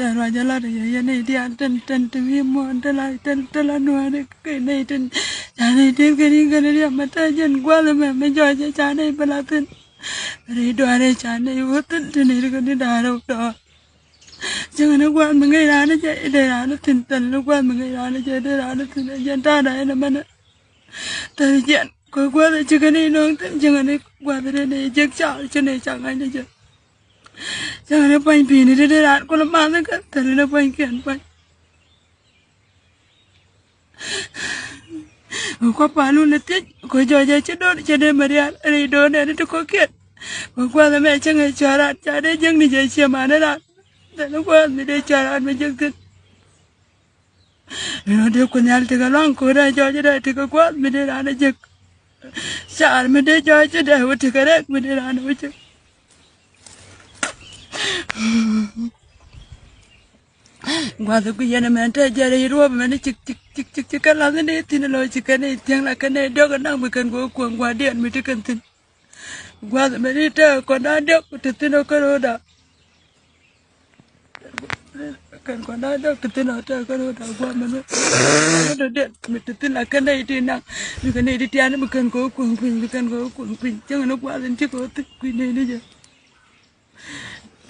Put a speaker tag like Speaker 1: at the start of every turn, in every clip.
Speaker 1: ta rồi cho là để này đi ăn chân viêm mòn ta lại chân là nuôi đấy cái này chân cha này thêm cái đi mà ta dân qua rồi mà cho cha này phải là tên rồi đòi này cha này vô tên trên này cái đi đà đâu đó chẳng nó qua mà ngay ra nó chạy để ra nó tin nó qua mà ngay ra nó chạy để ra nó tin dân ta đấy là mình thời chuyện qua thì chưa cái này nó chẳng này qua thì này chắc chở cho này chẳng ai đấy chứ chẳng nó bánh pì này để ra con làm ăn cái thời nó bánh kiện bánh qua pa luôn là tiếc coi cho chết đó cho nên mà đi ăn này đó này nó có kiện qua thì mẹ chẳng ai chờ ra cha đấy chẳng đi chơi xe mà nó ra nó qua thì để chờ ra mà chẳng thích nó đưa con nhà thì cái lăng của đây cho đây thì cái quát mình đi ra nó chực sợ mình đi cho đây thì cái đấy mình đi ra nó chực qua thì cái này mình thấy giờ đây rồi mình chực cái lăng này thì nó lôi chực cái này tiếng là cái này đó cái năng mình cần của qua điện mình chỉ cần tin qua thì mình đi chơi còn đã được thì tin nó cái đó cần còn đã được tin nó chơi cái đó qua mình nó điện mình tin là cái này thì năng mình cái này đi chơi nó mình cần của cuồng mình cần của cuồng mình chứ nó qua lên chứ có tức cái này đi chứ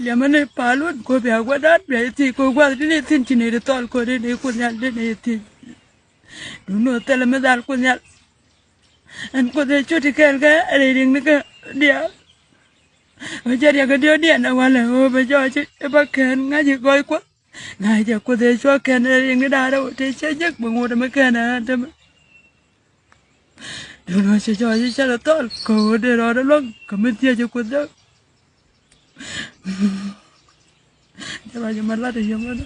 Speaker 1: giờ mình phá luôn cô bé qua đắt bé thì cô qua đi này thiên chỉ này được toàn cô đi này cô nhặt đi này thì đúng rồi tên là mấy đàn cô nhặt anh cô thấy chút thì cái này đừng nó cái đĩa bây giờ cái đĩa điện là hoàn là bây giờ chứ bác khen ngay chỉ coi quá ngay giờ cô thấy cho khen này đừng nó đa đâu thì sẽ nhất bằng một mấy khen à đúng rồi sẽ cho chứ là tốt cô để đó nó lắm cảm ơn chia cho cô đó cho bà cho mình là được không đó